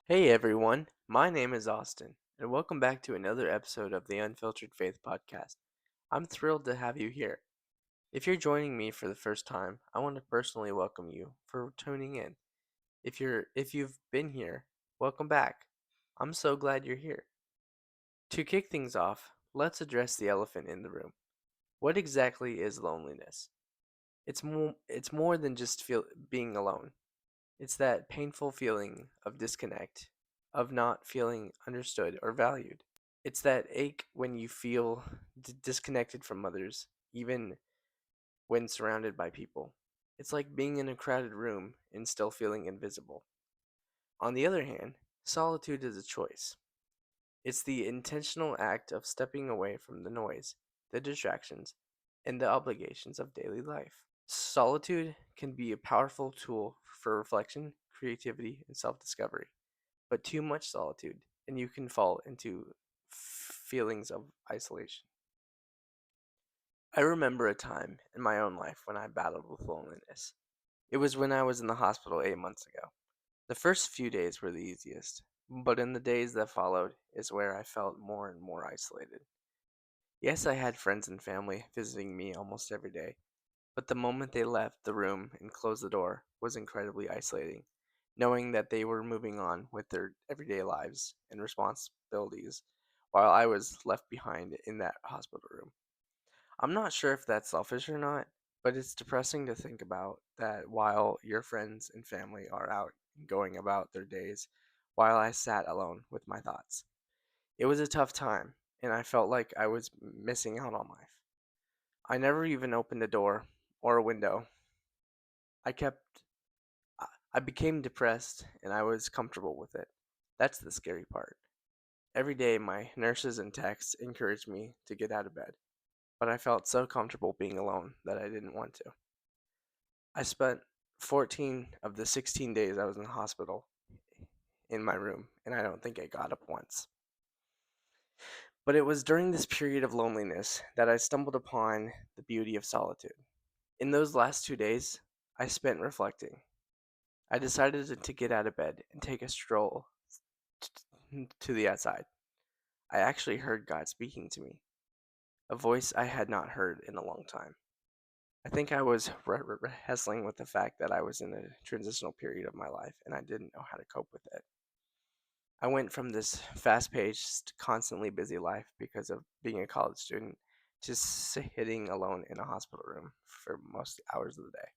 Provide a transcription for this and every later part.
Hey everyone, my name is Austin, and welcome back to another episode of the Unfiltered Faith Podcast. I'm thrilled to have you here. If you're joining me for the first time, I want to personally welcome you for tuning in. If you've been here, welcome back. I'm so glad you're here. To kick things off, let's address the elephant in the room. What exactly is loneliness? It's more than just being alone. It's that painful feeling of disconnect, of not feeling understood or valued. It's that ache when you feel disconnected from others, even when surrounded by people. It's like being in a crowded room and still feeling invisible. On the other hand, solitude is a choice. It's the intentional act of stepping away from the noise, the distractions, and the obligations of daily life. Solitude can be a powerful tool for reflection, creativity, and self discovery, but too much solitude, and you can fall into feelings of isolation. I remember a time in my own life when I battled with loneliness. It was when I was in the hospital 8 months ago. The first few days were the easiest, but in the days that followed is where I felt more and more isolated. Yes, I had friends and family visiting me almost every day, but the moment they left the room and closed the door was incredibly isolating, knowing that they were moving on with their everyday lives and responsibilities while I was left behind in that hospital room. I'm not sure if that's selfish or not, but it's depressing to think about that while your friends and family are out and going about their days, while I sat alone with my thoughts. It was a tough time, and I felt like I was missing out on life. I never even opened a door or a window. I kept I became depressed and I was comfortable with it. That's the scary part. Every day my nurses and techs encouraged me to get out of bed, but I felt so comfortable being alone that I didn't want to. I spent 14 of the 16 days I was in the hospital in my room, and I don't think I got up once. But it was during this period of loneliness that I stumbled upon the beauty of solitude. In those last 2 days, I spent reflecting. I decided to get out of bed and take a stroll to the outside. I actually heard God speaking to me, a voice I had not heard in a long time. I think I was wrestling with the fact that I was in a transitional period of my life and I didn't know how to cope with it. I went from this fast paced, constantly busy life because of being a college student to sitting alone in a hospital room for most hours of the day.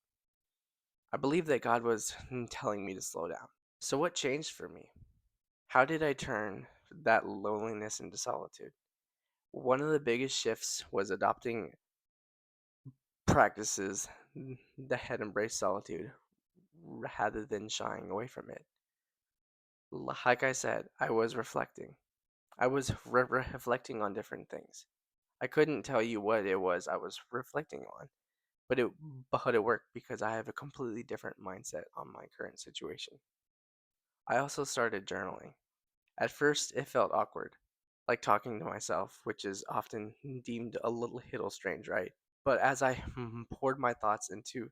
I believe that God was telling me to slow down. So, what changed for me? How did I turn that loneliness into solitude? One of the biggest shifts was adopting practices that had embraced solitude rather than shying away from it. Like I said, I was reflecting. I was reflecting on different things. I couldn't tell you what it was I was reflecting on, but it worked because I have a completely different mindset on my current situation. I also started journaling. At first, it felt awkward, like talking to myself, which is often deemed a little strange, right? But as I poured my thoughts into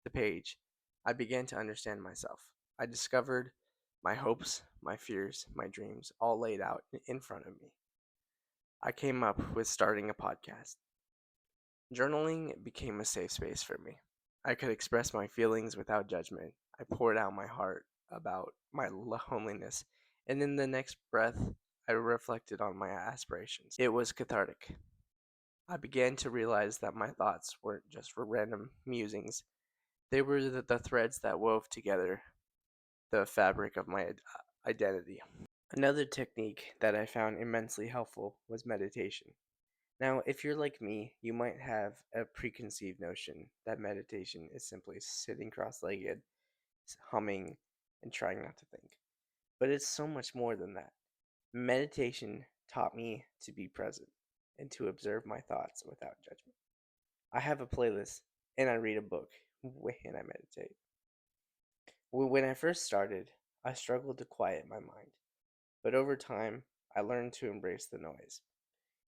the page, I began to understand myself. I discovered my hopes, my fears, my dreams, all laid out in front of me. I came up with starting a podcast. Journaling became a safe space for me. I could express my feelings without judgment. I poured out my heart about my loneliness, and in the next breath, I reflected on my aspirations. It was cathartic. I began to realize that my thoughts weren't just for random musings, they were the threads that wove together the fabric of my identity. Another technique that I found immensely helpful was meditation. Now, if you're like me, you might have a preconceived notion that meditation is simply sitting cross legged, humming, and trying not to think. But it's so much more than that. Meditation taught me to be present and to observe my thoughts without judgment. I have a playlist and I read a book when I meditate. When I first started, I struggled to quiet my mind, but over time, I learned to embrace the noise.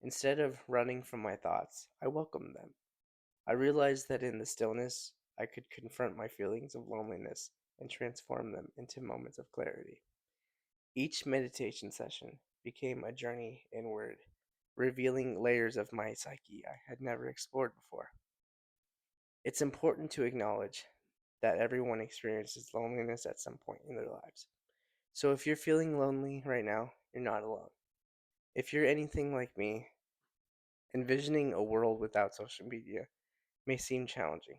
Instead of running from my thoughts, I welcomed them. I realized that in the stillness, I could confront my feelings of loneliness and transform them into moments of clarity. Each meditation session became a journey inward, revealing layers of my psyche I had never explored before. It's important to acknowledge that everyone experiences loneliness at some point in their lives. So if you're feeling lonely right now, you're not alone. If you're anything like me, envisioning a world without social media may seem challenging.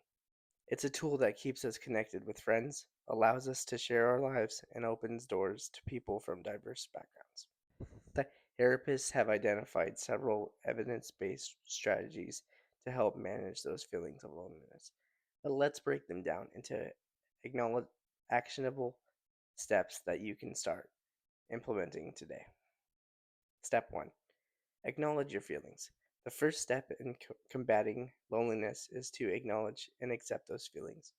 It's a tool that keeps us connected with friends, allows us to share our lives, and opens doors to people from diverse backgrounds. The therapists have identified several evidence based strategies to help manage those feelings of loneliness. But let's break them down into acknowledge, actionable steps that you can start implementing today. Step 1: acknowledge your feelings. The first step in combating loneliness is to acknowledge and accept those feelings.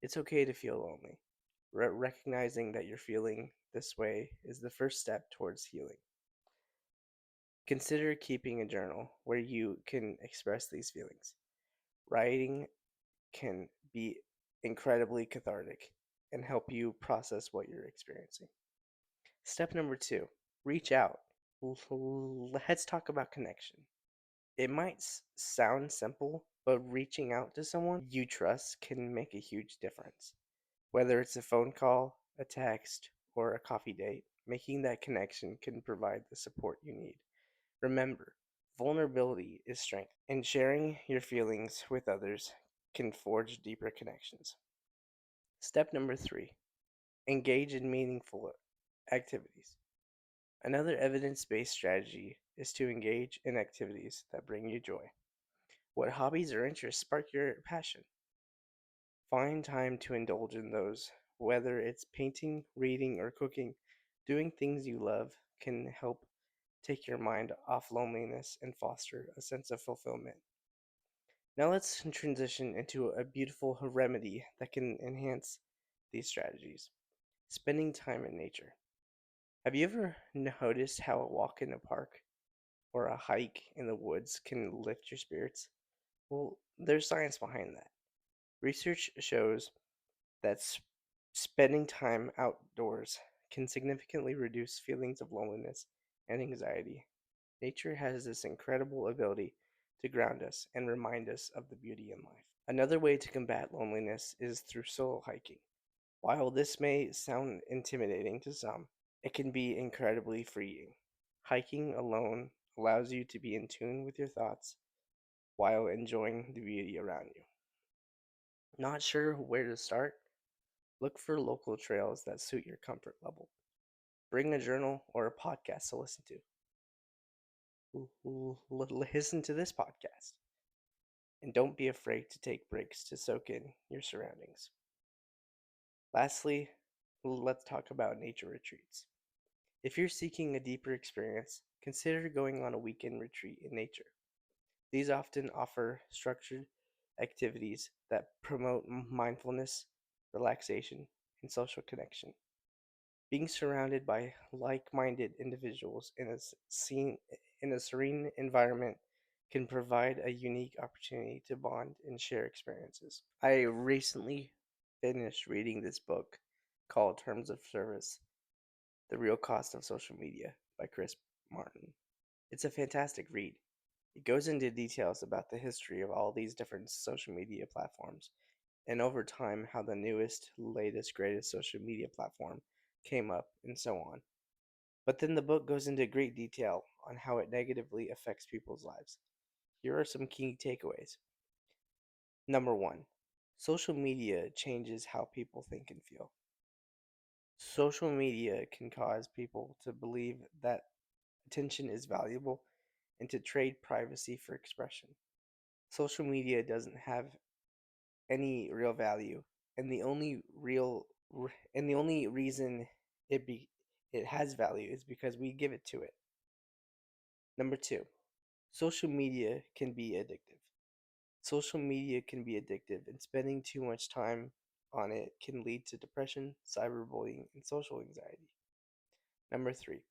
It's okay to feel lonely. Recognizing that you're feeling this way is the first step towards healing. Consider keeping a journal where you can express these feelings. Writing can be incredibly cathartic and help you process what you're experiencing. Step number 2: reach out. Let's talk about connection. It might sound simple, but reaching out to someone you trust can make a huge difference. Whether it's a phone call, a text, or a coffee date, making that connection can provide the support you need. Remember, vulnerability is strength, and sharing your feelings with others can forge deeper connections. Step number 3: engage in meaningful activities. Another evidence based strategy is to engage in activities that bring you joy. What hobbies or interests spark your passion? Find time to indulge in those, whether it's painting, reading, or cooking. Doing things you love can help take your mind off loneliness and foster a sense of fulfillment. Now let's transition into a beautiful remedy that can enhance these strategies: spending time in nature. Have you ever noticed how a walk in a park or a hike in the woods can lift your spirits? Well, there's science behind that. Research shows that spending time outdoors can significantly reduce feelings of loneliness and anxiety. Nature has this incredible ability to ground us and remind us of the beauty in life. Another way to combat loneliness is through solo hiking. While this may sound intimidating to some, it can be incredibly freeing. Hiking alone allows you to be in tune with your thoughts while enjoying the beauty around you. Not sure where to start? Look for local trails that suit your comfort level. Bring a journal or a podcast to listen to. Listen to this podcast. And don't be afraid to take breaks to soak in your surroundings. Lastly, let's talk about nature retreats. If you're seeking a deeper experience, consider going on a weekend retreat in nature. These often offer structured activities that promote mindfulness, relaxation, and social connection. Being surrounded by like-minded individuals in a serene environment can provide a unique opportunity to bond and share experiences. I recently finished reading this book called Terms of Service: The Real Cost of Social Media by Chris Martin. It's a fantastic read. It goes into details about the history of all these different social media platforms and over time how the newest, latest, greatest social media platform came up and so on. But then the book goes into great detail on how it negatively affects people's lives. Here are some key takeaways. Number 1: social media changes how people think and feel. Social media can cause people to believe that attention is valuable and to trade privacy for expression. Social media doesn't have any real value, and the only reason it be it has value is because we give it to it. Number 2: social media can be addictive. Social media can be addictive, and spending too much time on it can lead to depression, cyberbullying, and social anxiety. Number 3: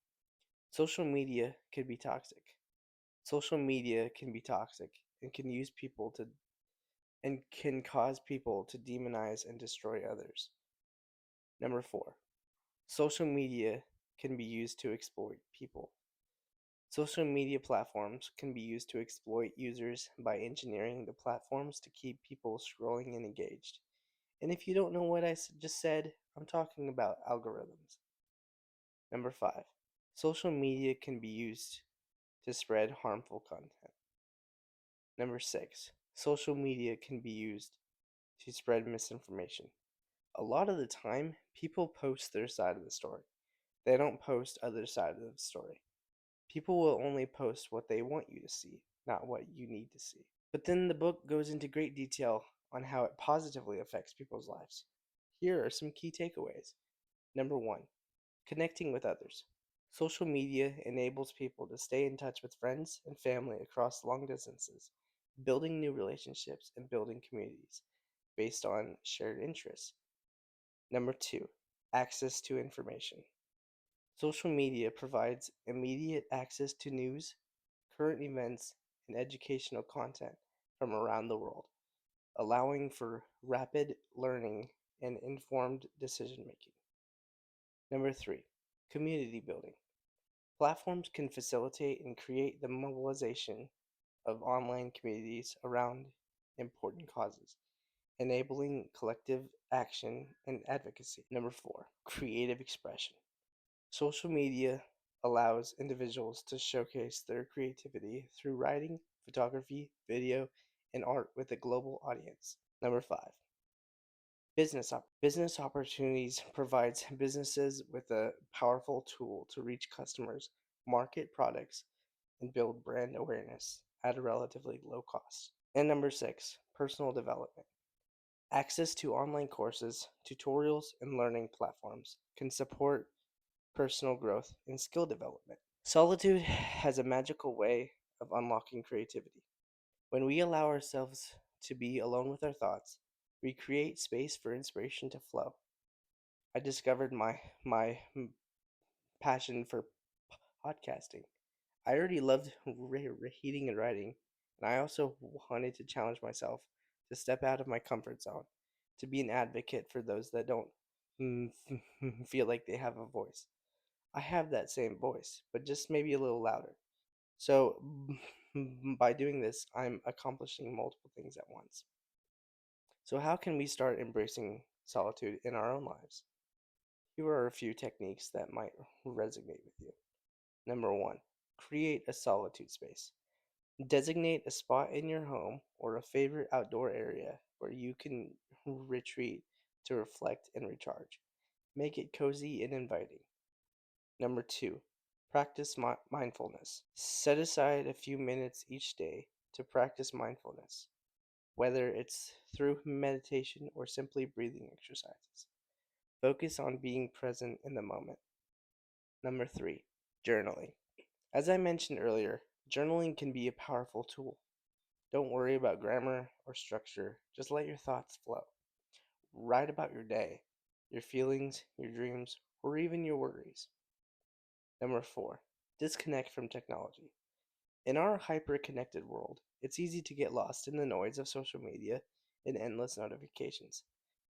social media can be toxic. Social media can be toxic and can cause people to demonize and destroy others. Number 4: social media can be used to exploit people. Social media platforms can be used to exploit users by engineering the platforms to keep people scrolling and engaged. And if you don't know what I just said, I'm talking about algorithms. Number 5. Social media can be used to spread harmful content. Number 6. Social media can be used to spread misinformation. A lot of the time, people post their side of the story. They don't post other side of the story. People will only post what they want you to see, not what you need to see. But then the book goes into great detail on how it positively affects people's lives. Here are some key takeaways. Number 1. Connecting with others. Social media enables people to stay in touch with friends and family across long distances, building new relationships and building communities based on shared interests. Number 2. Access to information. Social media provides immediate access to news, current events, and educational content from around the world, allowing for rapid learning and informed decision making. Number 3. Community building. Platforms can facilitate and create the mobilization of online communities around important causes, enabling collective action and advocacy. Number 4. Creative expression. Social media allows individuals to showcase their creativity through writing, photography, video, and art with a global audience. Number 5. Business opportunities provides businesses with a powerful tool to reach customers, market products, and build brand awareness at a relatively low cost. And number 6, personal development. Access to online courses, tutorials, and learning platforms can support personal growth and skill development. Solitude has a magical way of unlocking creativity. When we allow ourselves to be alone with our thoughts, we create space for inspiration to flow. I discovered my passion for podcasting. I already loved reading and writing, and I also wanted to challenge myself to step out of my comfort zone, to be an advocate for those that don't feel like they have a voice. I have that same voice, but just maybe a little louder. So, by doing this, I'm accomplishing multiple things at once. So, how can we start embracing solitude in our own lives? Here are a few techniques that might resonate with you. Number 1, create a solitude space. Designate a spot in your home or a favorite outdoor area where you can retreat to reflect and recharge. Make it cozy and inviting. Number 2, practice mindfulness. Set aside a few minutes each day to practice mindfulness, whether it's through meditation or simply breathing exercises. Focus on being present in the moment. Number 3, journaling. As I mentioned earlier, journaling can be a powerful tool. Don't worry about grammar or structure, just let your thoughts flow. Write about your day, your feelings, your dreams, or even your worries. Number 4, disconnect from technology. In our hyper-connected world, it's easy to get lost in the noise of social media and endless notifications.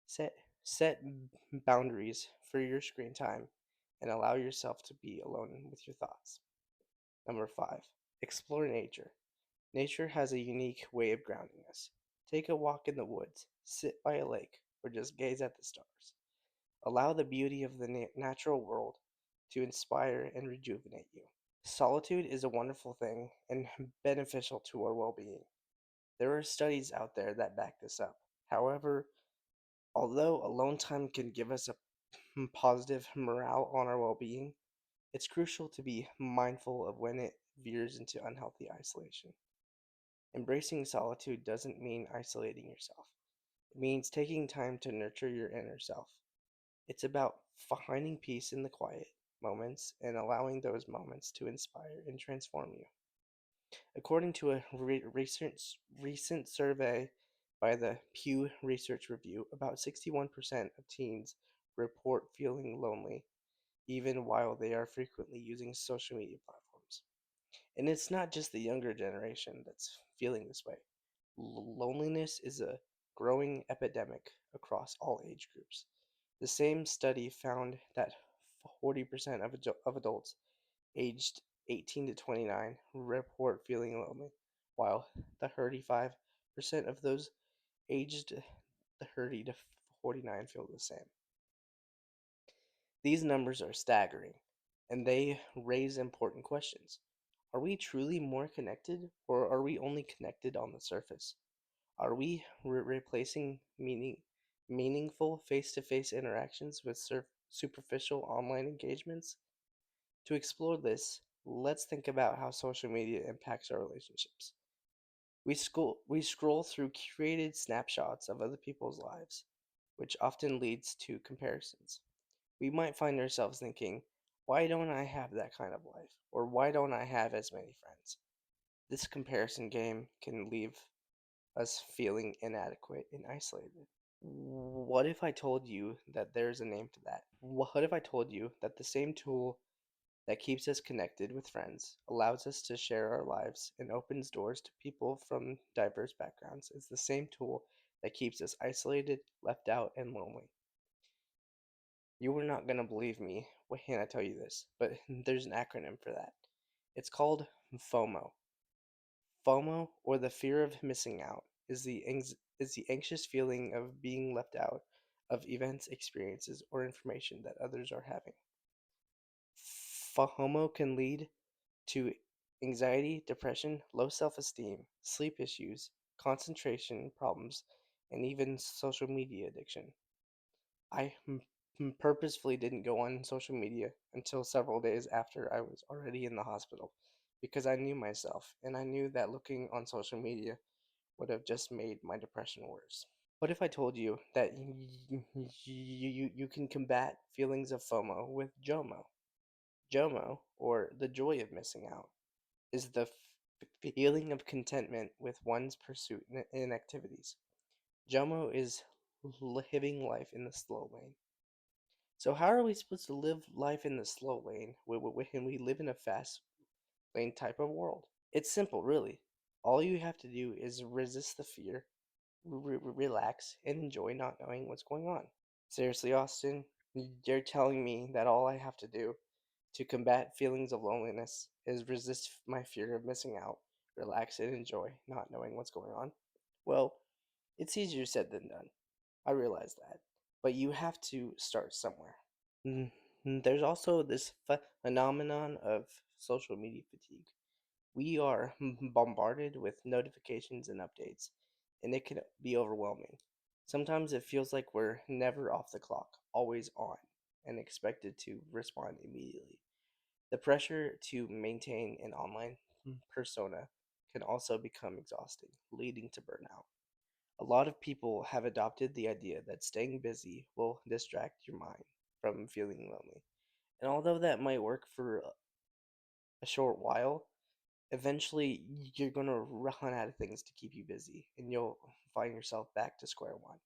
Set set boundaries for your screen time and allow yourself to be alone with your thoughts. Number 5, explore nature. Nature has a unique way of grounding us. Take a walk in the woods, sit by a lake, or just gaze at the stars. Allow the beauty of the natural world to inspire and rejuvenate you. Solitude is a wonderful thing and beneficial to our well being. There are studies out there that back this up. However, although alone time can give us a positive morale on our well being, it's crucial to be mindful of when it veers into unhealthy isolation. Embracing solitude doesn't mean isolating yourself, it means taking time to nurture your inner self. It's about finding peace in the quiet moments and allowing those moments to inspire and transform you. According to a recent survey by the Pew Research Review, about 61% of teens report feeling lonely, even while they are frequently using social media platforms. And it's not just the younger generation that's feeling this way. Loneliness is a growing epidemic across all age groups. The same study found that 40% of adults aged 18 to 29 report feeling lonely, while the 35% of those aged 30 to 49 feel the same. These numbers are staggering, and they raise important questions. Are we truly more connected, or are we only connected on the surface? Are we replacing meaningful face to face interactions with superficial online engagements? To explore this, let's think about how social media impacts our relationships. We scroll through curated snapshots of other people's lives, which often leads to comparisons. We might find ourselves thinking, why don't I have that kind of life? Or why don't I have as many friends? This comparison game can leave us feeling inadequate and isolated. What if I told you that there's a name for that? What if I told you that the same tool that keeps us connected with friends, allows us to share our lives, and opens doors to people from diverse backgrounds is the same tool that keeps us isolated, left out, and lonely? You are not going to believe me when I tell you this, but there's an acronym for that. It's called FOMO. FOMO, or the fear of missing out, is the anxious feeling of being left out of events, experiences, or information that others are having. FOMO can lead to anxiety, depression, low self esteem, sleep issues, concentration problems, and even social media addiction. I purposefully didn't go on social media until several days after I was already in the hospital because I knew myself and I knew that looking on social media would have just made my depression worse. What if I told you that you can combat feelings of FOMO with JOMO? JOMO, or the joy of missing out, is the feeling of contentment with one's pursuit in activities. JOMO is living life in the slow lane. So, how are we supposed to live life in the slow lane when we live in a fast lane type of world? It's simple, really. All you have to do is resist the fear, relax, and enjoy not knowing what's going on. Seriously, Austin, you're telling me that all I have to do to combat feelings of loneliness is resist my fear of missing out, relax, and enjoy not knowing what's going on? Well, it's easier said than done. I realize that. But you have to start somewhere. There's also this phenomenon of social media fatigue. We are bombarded with notifications and updates, and it can be overwhelming. Sometimes it feels like we're never off the clock, always on, and expected to respond immediately. The pressure to maintain an online persona can also become exhausting, leading to burnout. A lot of people have adopted the idea that staying busy will distract your mind from feeling lonely. And although that might work for a short while, eventually you're going to run out of things to keep you busy and you'll find yourself back to square one.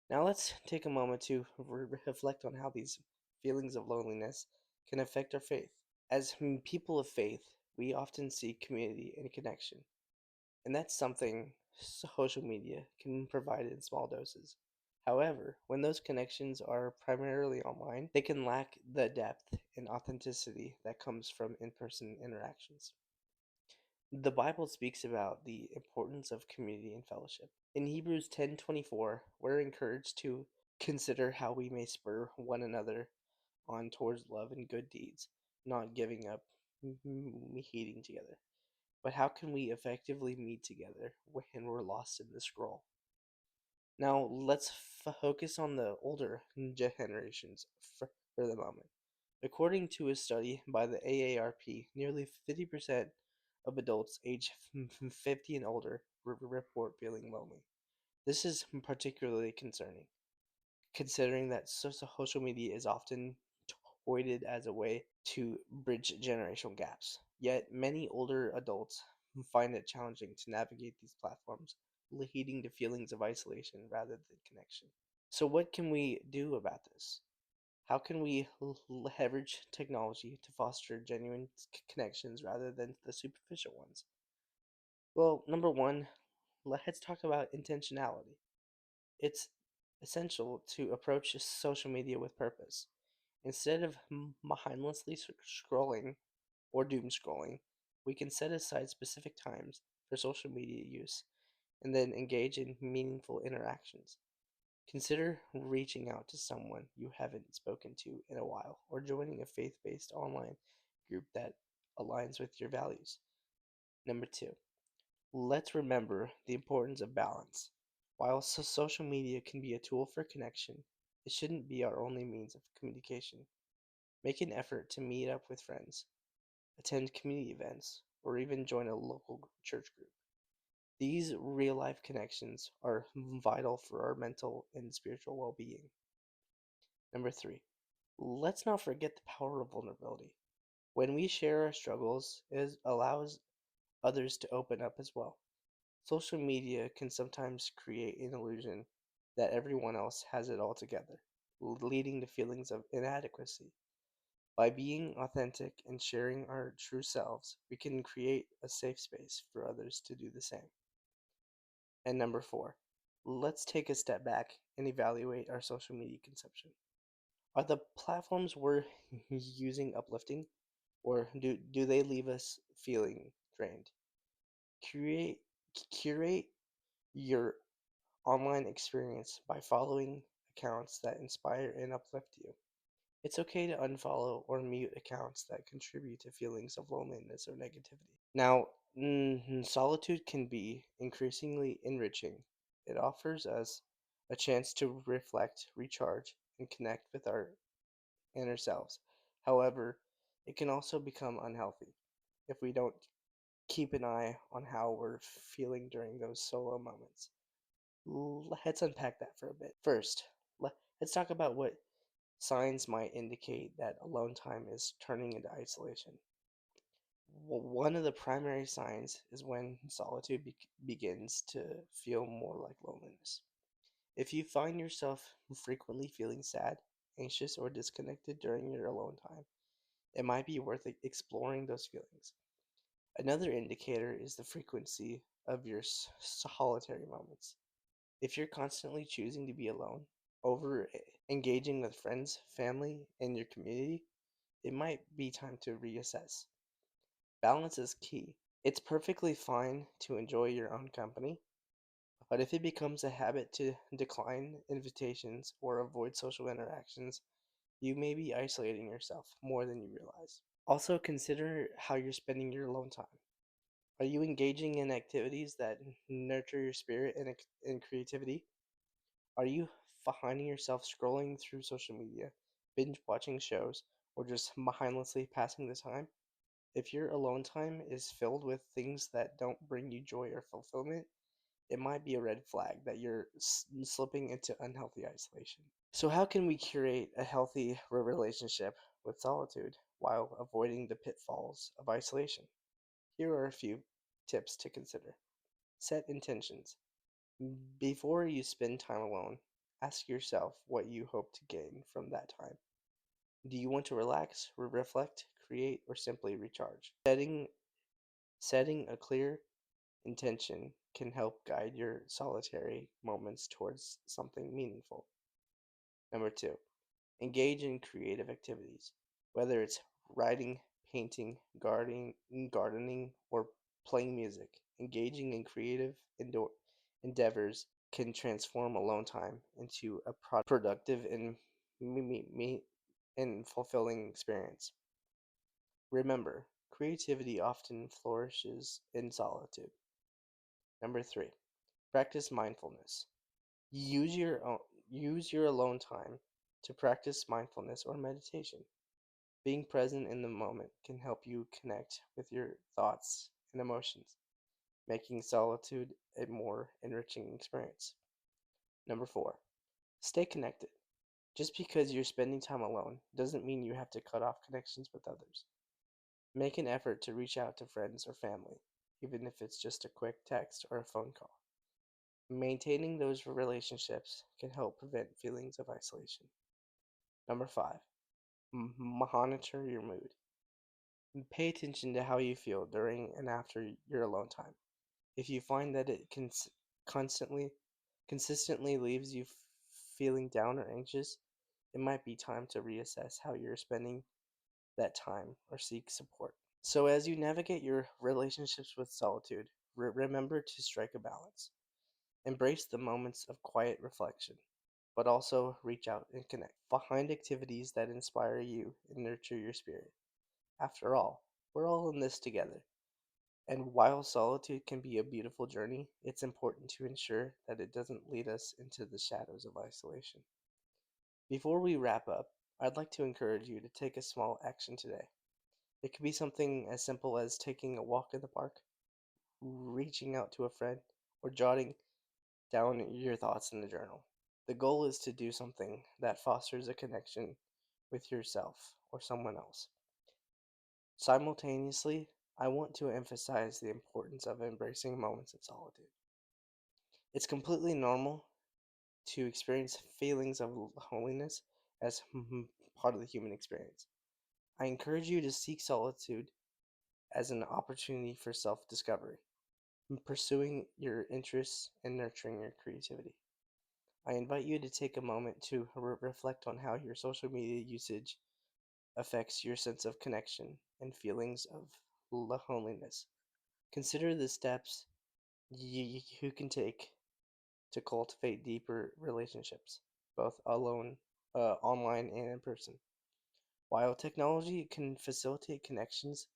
Now let's take a moment to reflect on how these feelings of loneliness can affect our faith. As people of faith, we often seek community and connection, and that's something social media can provide in small doses. However, when those connections are primarily online, they can lack the depth and authenticity that comes from in person interactions. The Bible speaks about the importance of community and fellowship. In Hebrews 10:24, we're encouraged to consider how we may spur one another on towards love and good deeds, not giving up meeting together. But how can we effectively meet together when we're lost in the scroll? Now, let's focus on the older generations for the moment. According to a study by the AARP, nearly 50% of adults aged 50 and older report feeling lonely. This is particularly concerning, considering that social media is often touted as a way to bridge generational gaps. Yet, many older adults find it challenging to navigate these platforms, leading to feelings of isolation rather than connection. So, what can we do about this? How can we leverage technology to foster genuine connections rather than the superficial ones? Well, number one, let's talk about intentionality. It's essential to approach social media with purpose. Instead of mindlessly scrolling or doom scrolling, we can set aside specific times for social media use and then engage in meaningful interactions. Consider reaching out to someone you haven't spoken to in a while or joining a faith based online group that aligns with your values. Number two, let's remember the importance of balance. While social media can be a tool for connection, it shouldn't be our only means of communication. Make an effort to meet up with friends, attend community events, or even join a local church group. These real life connections are vital for our mental and spiritual well being. Number three, let's not forget the power of vulnerability. When we share our struggles, it allows others to open up as well. Social media can sometimes create an illusion that everyone else has it all together, leading to feelings of inadequacy. By being authentic and sharing our true selves, we can create a safe space for others to do the same. And number four, let's take a step back and evaluate our social media consumption. Are the platforms we're using uplifting, or do they leave us feeling drained? Curate, curate your online experience by following accounts that inspire and uplift you. It's okay to unfollow or mute accounts that contribute to feelings of loneliness or negativity. Now, solitude can be increasingly enriching. It offers us a chance to reflect, recharge, and connect with our inner selves. However, it can also become unhealthy if we don't keep an eye on how we're feeling during those solo moments. Let's unpack that for a bit. First, let's talk about what signs might indicate that alone time is turning into isolation. One of the primary signs is when solitude begins to feel more like loneliness. If you find yourself frequently feeling sad, anxious, or disconnected during your alone time, it might be worth exploring those feelings. Another indicator is the frequency of your solitary moments. If you're constantly choosing to be alone over engaging with friends, family, and your community, it might be time to reassess. Balance is key. It's perfectly fine to enjoy your own company, but if it becomes a habit to decline invitations or avoid social interactions, you may be isolating yourself more than you realize. Also, consider how you're spending your alone time. Are you engaging in activities that nurture your spirit and creativity? Are you finding yourself scrolling through social media, binge watching shows, or just mindlessly passing the time? If your alone time is filled with things that don't bring you joy or fulfillment, it might be a red flag that you're slipping into unhealthy isolation. So, how can we curate a healthy relationship with solitude while avoiding the pitfalls of isolation? Here are a few tips to consider. Set intentions. Before you spend time alone, ask yourself what you hope to gain from that time. Do you want to relax, reflect, create, or simply recharge? Setting a clear intention can help guide your solitary moments towards something meaningful. Number two, engage in creative activities. Whether it's writing, painting, gardening, or playing music, engaging in creative endeavors can transform alone time into a productive and and fulfilling experience. Remember, creativity often flourishes in solitude. Number three, practice mindfulness. Use your own, use your alone time to practice mindfulness or meditation. Being present in the moment can help you connect with your thoughts and emotions, making solitude a more enriching experience. Number four, stay connected. Just because you're spending time alone doesn't mean you have to cut off connections with others. Make an effort to reach out to friends or family, even if it's just a quick text or a phone call. Maintaining those relationships can help prevent feelings of isolation. Number five, monitor your mood. Pay attention to how you feel during and after your alone time. If you find that it constantly, consistently leaves you feeling down or anxious, it might be time to reassess how you're spending that time or seek support. So, as you navigate your relationships with solitude, remember to strike a balance. Embrace the moments of quiet reflection, but also reach out and connect. Find activities that inspire you and nurture your spirit. After all, we're all in this together. And while solitude can be a beautiful journey, it's important to ensure that it doesn't lead us into the shadows of isolation. Before we wrap up, I'd like to encourage you to take a small action today. It could be something as simple as taking a walk in the park, reaching out to a friend, or jotting down your thoughts in a journal. The goal is to do something that fosters a connection with yourself or someone else. Simultaneously, I want to emphasize the importance of embracing moments of solitude. It's completely normal to experience feelings of loneliness as part of the human experience. I encourage you to seek solitude as an opportunity for self discovery, pursuing your interests and nurturing your creativity. I invite you to take a moment to reflect on how your social media usage affects your sense of connection and feelings of loneliness. Consider the steps you can take to cultivate deeper relationships, both online, and in person. While technology can facilitate connections,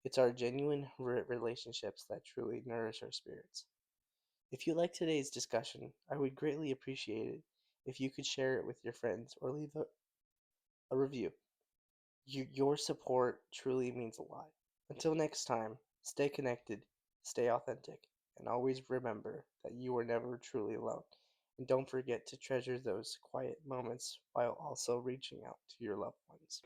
it's our genuine relationships that truly nourish our spirits. If you like today's discussion, I would greatly appreciate it if you could share it with your friends or leave a review. Your support truly means a lot. Until next time, stay connected, stay authentic, and always remember that you are never truly alone. And don't forget to treasure those quiet moments while also reaching out to your loved ones.